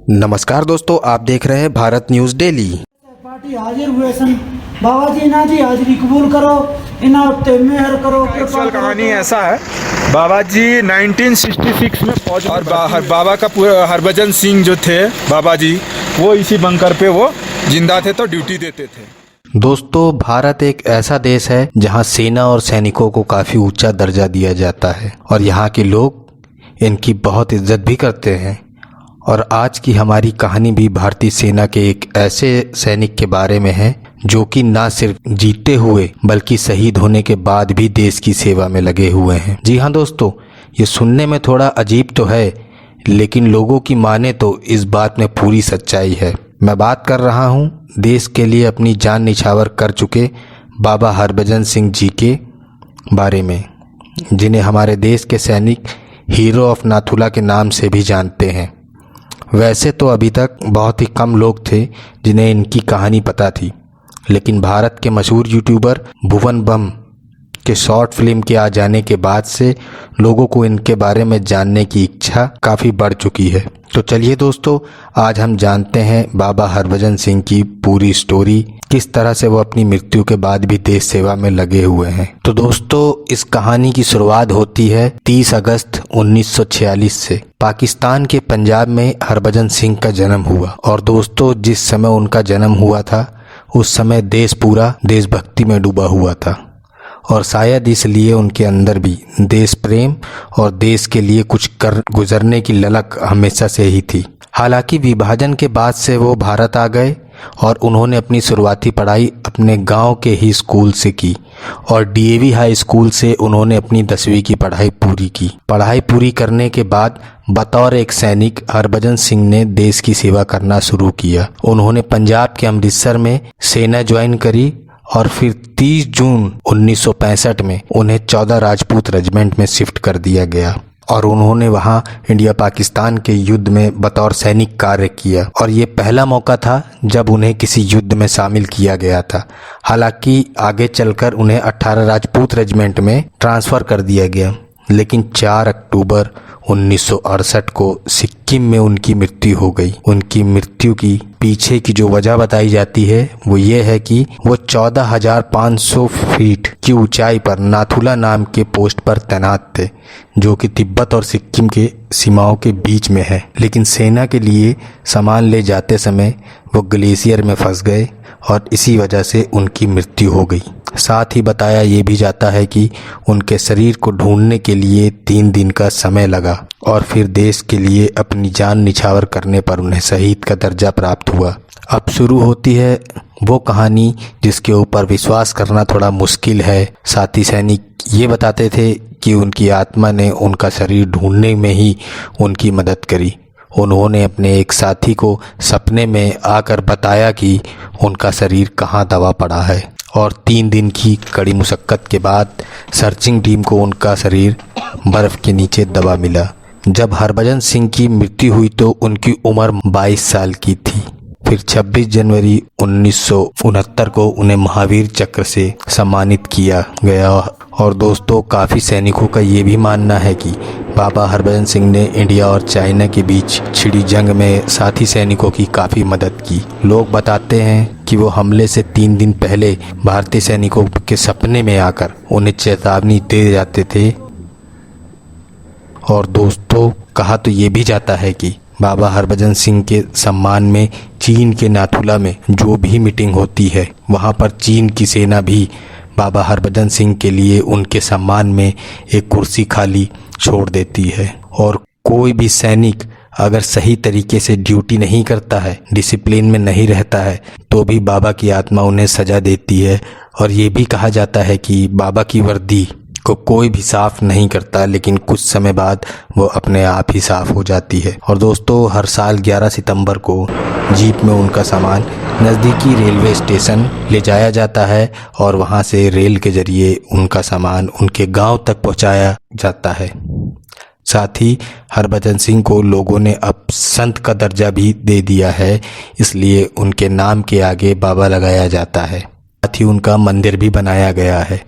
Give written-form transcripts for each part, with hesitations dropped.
नमस्कार दोस्तों, आप देख रहे हैं भारत न्यूज डेली। पार्टी हाजिर हुए सन बाबा जी ना जी हाजिरी कबूल करो, इना उत्ते मेहर करो। एक्चुअल कहानी ऐसा है, बाबा जी 1966 में फौज और बाबा का पूरा हरभजन सिंह जो थे बाबा जी, वो इसी बंकर पे वो जिंदा थे तो ड्यूटी देते थे। दोस्तों, भारत एक ऐसा देश है जहां सेना और सैनिकों को काफी ऊंचा दर्जा दिया जाता है और यहाँ के लोग इनकी बहुत इज्जत भी करते हैं। और आज की हमारी कहानी भी भारतीय सेना के एक ऐसे सैनिक के बारे में है जो कि ना सिर्फ जीते हुए बल्कि शहीद होने के बाद भी देश की सेवा में लगे हुए हैं। जी हाँ दोस्तों, ये सुनने में थोड़ा अजीब तो है, लेकिन लोगों की माने तो इस बात में पूरी सच्चाई है। मैं बात कर रहा हूँ देश के लिए अपनी जान निछावर कर चुके बाबा हरभजन सिंह जी के बारे में, जिन्हें हमारे देश के सैनिक हीरो ऑफ नाथुला के नाम से भी जानते हैं। वैसे तो अभी तक बहुत ही कम लोग थे जिन्हें इनकी कहानी पता थी, लेकिन भारत के मशहूर यूट्यूबर भुवन बम के शॉर्ट फिल्म के आ जाने के बाद से लोगों को इनके बारे में जानने की इच्छा काफ़ी बढ़ चुकी है। तो चलिए दोस्तों, आज हम जानते हैं बाबा हरभजन सिंह की पूरी स्टोरी, किस तरह से वो अपनी मृत्यु के बाद भी देश सेवा में लगे हुए हैं। तो दोस्तों, इस कहानी की शुरुआत होती है 30 अगस्त 1946 से। पाकिस्तान के पंजाब में हरभजन सिंह का जन्म हुआ और दोस्तों, जिस समय उनका जन्म हुआ था उस समय देश पूरा देशभक्ति में डूबा हुआ था और शायद इसलिए उनके अंदर भी देश प्रेम और देश के लिए कुछ कर गुजरने की ललक हमेशा से ही थी। हालांकि विभाजन के बाद से वो भारत आ गए और उन्होंने अपनी शुरुआती पढ़ाई अपने गांव के ही स्कूल से की और डीएवी हाई स्कूल से उन्होंने अपनी 10वीं की पढ़ाई पूरी की। पढ़ाई पूरी करने के बाद बतौर एक सैनिक हरभजन सिंह ने देश की सेवा करना शुरू किया। उन्होंने पंजाब के अमृतसर में सेना ज्वाइन करी और फिर 30 जून 1965 में उन्हें 14 राजपूत रेजिमेंट में शिफ्ट कर दिया गया और उन्होंने वहां इंडिया पाकिस्तान के युद्ध में बतौर सैनिक कार्य किया और ये पहला मौका था जब उन्हें किसी युद्ध में शामिल किया गया था। हालांकि आगे चलकर उन्हें 18 राजपूत रेजिमेंट में ट्रांसफ़र कर दिया गया, लेकिन 4 अक्टूबर 1968 को सिक्किम में उनकी मृत्यु हो गई। उनकी मृत्यु की पीछे की जो वजह बताई जाती है वो ये है कि वो 14,500 फीट की ऊंचाई पर नाथुला नाम के पोस्ट पर तैनात थे, जो कि तिब्बत और सिक्किम के सीमाओं के बीच में है। लेकिन सेना के लिए सामान ले जाते समय वो ग्लेशियर में फंस गए और इसी वजह से उनकी मृत्यु हो गई। साथ ही बताया ये भी जाता है कि उनके शरीर को ढूंढने के लिए 3 दिन का समय लगा और फिर देश के लिए अपनी जान निछावर करने पर उन्हें शहीद का दर्जा प्राप्त हुआ। अब शुरू होती है वो कहानी जिसके ऊपर विश्वास करना थोड़ा मुश्किल है। साथी सैनिक ये बताते थे कि उनकी आत्मा ने उनका शरीर ढूंढने में ही उनकी मदद करी। उन्होंने अपने एक साथी को सपने में आकर बताया कि उनका शरीर कहाँ दबा पड़ा है और 3 दिन की कड़ी मुशक्कत के बाद सर्चिंग टीम को उनका शरीर बर्फ़ के नीचे दबा मिला। जब हरभजन सिंह की मृत्यु हुई तो उनकी उम्र 22 साल की थी। फिर 26 जनवरी 1969 को उन्हें महावीर चक्र से सम्मानित किया गया और दोस्तों, काफ़ी सैनिकों का ये भी मानना है कि बाबा हरभजन सिंह ने इंडिया और चाइना के बीच छिड़ी जंग में साथी सैनिकों की काफ़ी मदद की। लोग बताते हैं कि वो हमले से 3 दिन पहले भारतीय सैनिकों के सपने में आकर उन्हें चेतावनी दे जाते थे। और दोस्तों, कहा तो ये भी जाता है कि बाबा हरभजन सिंह के सम्मान में चीन के नाथुला में जो भी मीटिंग होती है वहाँ पर चीन की सेना भी बाबा हरभजन सिंह के लिए उनके सम्मान में एक कुर्सी खाली छोड़ देती है। और कोई भी सैनिक अगर सही तरीके से ड्यूटी नहीं करता है, डिसिप्लिन में नहीं रहता है, तो भी बाबा की आत्मा उन्हें सजा देती है। और ये भी कहा जाता है कि बाबा की वर्दी को कोई भी साफ नहीं करता, लेकिन कुछ समय बाद वो अपने आप ही साफ हो जाती है। और दोस्तों, हर साल 11 सितंबर को जीप में उनका सामान नज़दीकी रेलवे स्टेशन ले जाया जाता है और वहाँ से रेल के जरिए उनका सामान उनके गांव तक पहुँचाया जाता है। साथ ही हरभजन सिंह को लोगों ने अब संत का दर्जा भी दे दिया है, इसलिए उनके नाम के आगे बाबा लगाया जाता है। साथ ही उनका मंदिर भी बनाया गया है।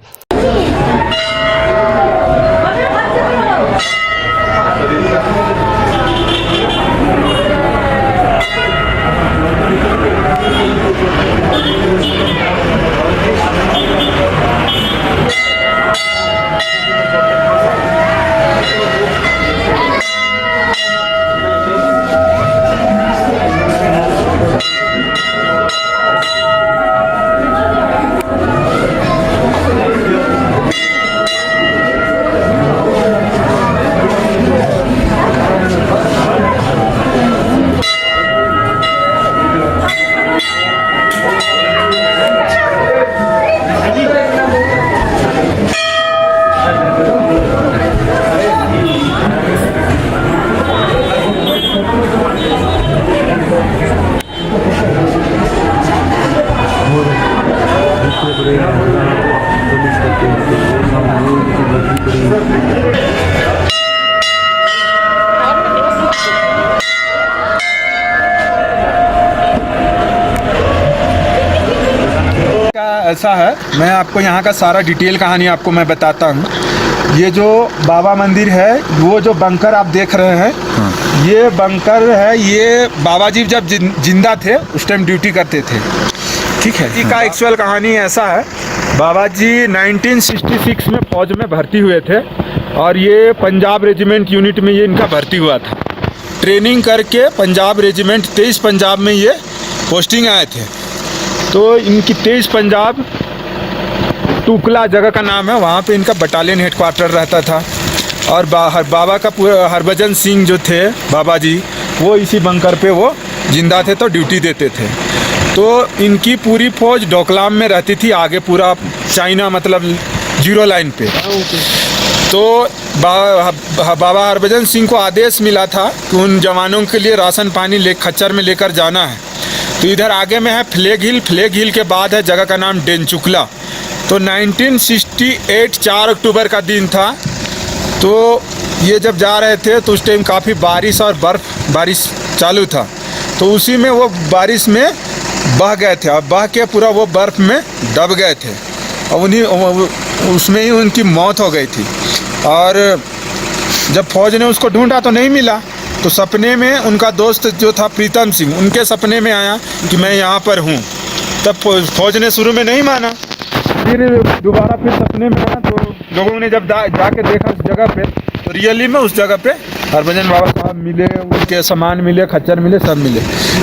ऐसा है, मैं आपको यहाँ का सारा डिटेल कहानी आपको मैं बताता हूँ। ये जो बाबा मंदिर है, वो जो बंकर आप देख रहे हैं, ये बंकर है। ये बाबा जी जब जिंदा थे उस टाइम ड्यूटी करते थे, ठीक है। इसका एक्चुअल कहानी ऐसा है, बाबा जी 1966 में फौज में भर्ती हुए थे और ये पंजाब रेजिमेंट यूनिट में ये इनका भर्ती हुआ था। ट्रेनिंग करके पंजाब रेजिमेंट 23 पंजाब में ये पोस्टिंग आए थे। तो इनकी 23 पंजाब टुकला जगह का नाम है, वहाँ पे इनका बटालियन हेडक्वार्टर रहता था। और बाबा का हरभजन सिंह जो थे बाबा जी, वो इसी बंकर पे वो जिंदा थे तो ड्यूटी देते थे। तो इनकी पूरी फौज डोकलाम में रहती थी, आगे पूरा चाइना मतलब जीरो लाइन पे। तो बाबा हरभजन सिंह को आदेश मिला था कि उन जवानों के लिए राशन पानी खच्चर में लेकर जाना है। तो इधर आगे में है फ्लैग हिल, फ्लैग हिल के बाद है जगह का नाम डेंचुकला। तो 1968 4 अक्टूबर का दिन था। तो ये जब जा रहे थे तो उस टाइम काफ़ी बारिश और बारिश चालू था। तो उसी में वो बारिश में बह गए थे और बह के पूरा वो बर्फ़ में दब गए थे और उसमें ही उनकी मौत हो गई थी। और जब फौज ने उसको ढूंढा तो नहीं मिला, तो सपने में उनका दोस्त जो था प्रीतम सिंह, उनके सपने में आया कि मैं यहाँ पर हूँ। तब फौज ने शुरू में नहीं माना, फिर दोबारा फिर सपने में आया। तो लोगों ने जब जाके देखा उस जगह पे, तो रियली में उस जगह पे हरभजन बाबा साहब मिले, उनके सामान मिले, खच्चर मिले, सब मिले।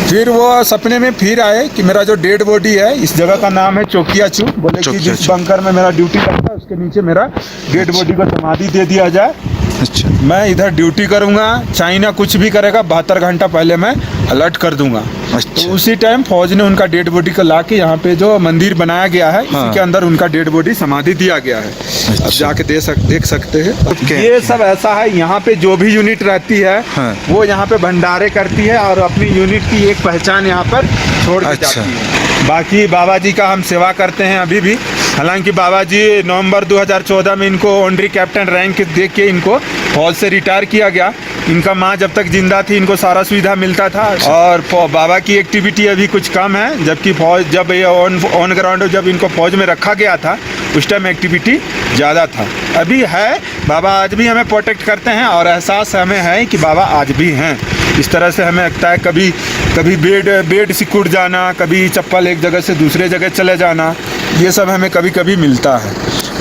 फिर वो सपने में फिर आए कि मेरा जो डेड बॉडी है, इस जगह का नाम है चौकिया चू, बोले कि जिस बंकर में मेरा ड्यूटी लगता है उसके नीचे मेरा डेड बॉडी को समाधि दे दिया जाए। अच्छा, मैं इधर ड्यूटी करूंगा, चाइना कुछ भी करेगा 72 घंटा पहले मैं अलर्ट कर दूंगा। अच्छा। तो उसी टाइम फौज ने उनका डेड बॉडी को ला के यहाँ पे जो मंदिर बनाया गया है, हाँ। इसी के अंदर उनका डेड बॉडी समाधि दिया गया है। अच्छा। अब जाके देख सकते हैं। ये सब ऐसा है, यहाँ पे जो भी यूनिट रहती है, हाँ। वो यहाँ पे भंडारे करती है और अपनी यूनिट की एक पहचान यहाँ पर छोड़ के जाती है। बाकी बाबा जी का हम सेवा करते हैं अभी भी। हालांकि बाबा जी नवंबर 2014 में इनको ऑनरी कैप्टन रैंक दे के इनको फौज से रिटायर किया गया। इनका माँ जब तक जिंदा थी इनको सारा सुविधा मिलता था। और बाबा की एक्टिविटी अभी कुछ कम है, जबकि फौज जब ये ऑन ग्राउंड जब इनको फौज में रखा गया था उस टाइम एक्टिविटी ज़्यादा था। अभी है, बाबा आज भी हमें प्रोटेक्ट करते हैं और एहसास हमें है कि बाबा आज भी हैं। इस तरह से हमें लगता है कभी बेड सिकुड़ जाना, कभी चप्पल एक जगह से दूसरे जगह चले जाना, ये सब हमें कभी कभी मिलता है।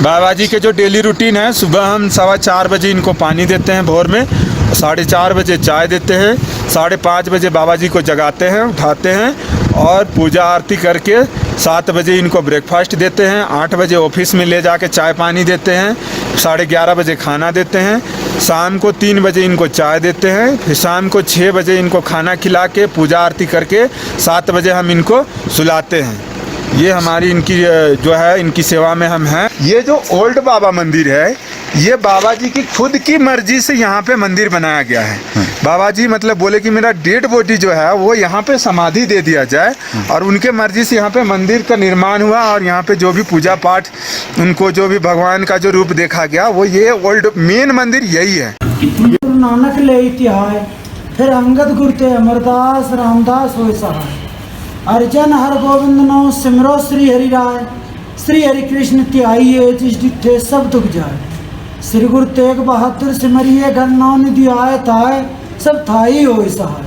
बाबा जी के जो डेली रूटीन है, सुबह हम 4:15 बजे इनको पानी देते हैं भोर में, 4:30 बजे चाय देते हैं, 5:30 बजे बाबा जी को जगाते हैं, उठाते हैं और पूजा आरती करके 7 बजे इनको ब्रेकफास्ट देते हैं। 8 बजे ऑफिस में ले जाके चाय पानी देते हैं, 11:30 बजे खाना देते हैं, शाम को 3 बजे इनको चाय देते हैं, फिर शाम को 6 बजे इनको खाना खिला के पूजा आरती करके 7 बजे हम इनको सुलाते हैं। ये हमारी इनकी जो है इनकी सेवा में हम हैं। ये जो ओल्ड बाबा मंदिर है, ये बाबा जी की खुद की मर्जी से यहाँ पे मंदिर बनाया गया है। बाबा जी मतलब बोले कि मेरा डेड बॉडी जो है वो यहाँ पे समाधि दे दिया जाए, और उनके मर्जी से यहाँ पे मंदिर का निर्माण हुआ। और यहाँ पे जो भी पूजा पाठ, उनको जो भी भगवान का जो रूप देखा गया, वो ये ओल्ड मेन मंदिर यही है। गुरु नानक ले इतिहास, फिर अंगद गुरु ते अमरदास रामदास होए सहाय। अर्जन हर गोविंद नो सिमरो श्री हरि राय, श्री हरि कृष्ण त्याइए जिस डिठे सब दुख जाए। श्री गुरु तेग बहादुर सिमरिए घर नौ निधि आए ताए, सब थाई होए सहाय।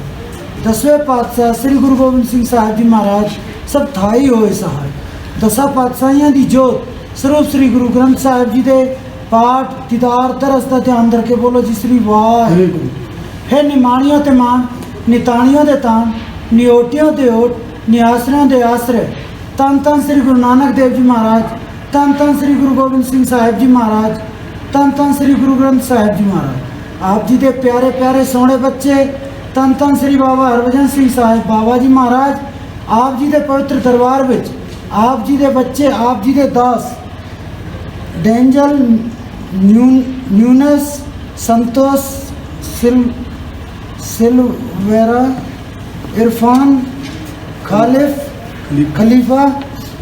10वें पातशाह श्री गुरु गोबिंद सिंह साहिब जी महाराज सब थाई होए सहाय। 10 पातशाहियां दी जोत स्वरूप श्री गुरु ग्रंथ साहिब जी दे पाठ दीदार तरस दा ध्यान रख के बोलो जी श्री वाहिगुरू। है निमाणियों ते मान, निताणियों दे तान, नियोटियों दे ओट, नियासरियों दे आश्रय। तन तन श्री गुरु नानक देव जी महाराज, तन तन श्री गुरु गोबिंद सिंह साहिब जी महाराज, तन तन श्री गुरु ग्रंथ साहिब जी महाराज। आप जी दे प्यारे प्यारे सोने बच्चे, तन तन श्री बाबा हरभजन सिंह साहिब बाबा जी महाराज, आप जी दे पवित्र दरबार विच आप जी दे बच्चे, आप जी दे दास डेंजल न्यूनेस, संतोष सिलवेरा, इरफान, खलीफा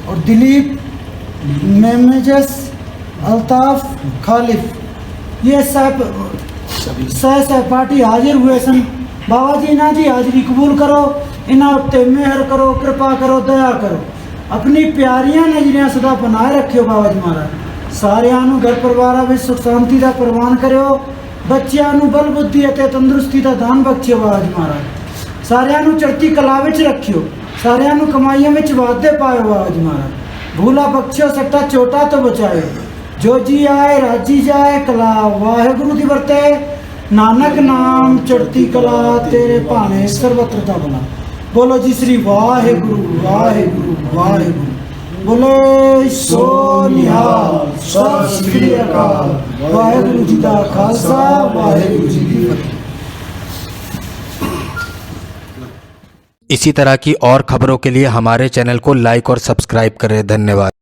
और दिलीप मेमेजस, अल्ताफ खालिफ, ये सहपाठी हाजिर हुए सन। बाबा जी इन्हां दी हाजिरी कबूल करो, इन्हां उत्ते मेहर करो, कृपा करो, दया करो। अपनी प्यारियां नजरियां सदा बनाए रखियो बाबा जी महाराज। सारिਆਂ ਨੂੰ घर परिवार ਵਿੱਚ सुख शांति ਦਾ ਪ੍ਰਵਾਨ ਕਰਿਓ। ਬੱਚਿਆਂ ਨੂੰ ਬਲ ਬੁੱਧੀ ਅਤੇ ਤੰਦਰੁਸਤੀ ਦਾ ਦਾਨ ਬਖਸ਼ਿਓ ਬਾਬਾ ਜੀ ਮਹਾਰਾਜ। ਸਾਰਿਆਂ ਨੂੰ ਚੜ੍ਹਦੀ ਕਲਾ ਵਿੱਚ ਰੱਖਿਓ। ਸਾਰਿਆਂ ਨੂੰ ਕਮਾਈਆਂ ਵਿੱਚ ਵਾਧੇ ਪਾਇਓ ਬਾਬਾ ਜੀ ਮਹਾਰਾਜ। ਭੂਲਾ ਬਖਸ਼ਿਓ ਸੱਟਾ ਚੋਟਾ ਤੋਂ ਬਚਾਇਓ। ਜੋ ਜੀ ਆਏ ਰਾਜੀ ਜਾਏ ਕਲਾ ਵਾਹਿਗੁਰੂ ਦੀ ਵਰਤੇ। ਨਾਨਕ ਨਾਮ ਚੜ੍ਹਦੀ ਕਲਾ ਤੇਰੇ ਭਾਣੇ ਸਰਬਤਰ ਦਾ ਭਲਾ। ਬੋਲੋ ਜੀ ਸ੍ਰੀ ਵਾਹਿਗੁਰੂ ਵਾਹਿਗੁਰੂ ਵਾਹਿਗੁਰੂ। ਬੋਲੇ ਸੋ ਨਿਹਾਲ ਸਤਿ ਸ੍ਰੀ ਅਕਾਲ। ਵਾਹਿਗੁਰੂ ਜੀ ਦਾ ਖਾਲਸਾ ਵਾਹਿਗੁਰੂ ਜੀ ਕੀ ਫਤਿਹ। इसी तरह की और खबरों के लिए हमारे चैनल को लाइक और सब्सक्राइब करें। धन्यवाद।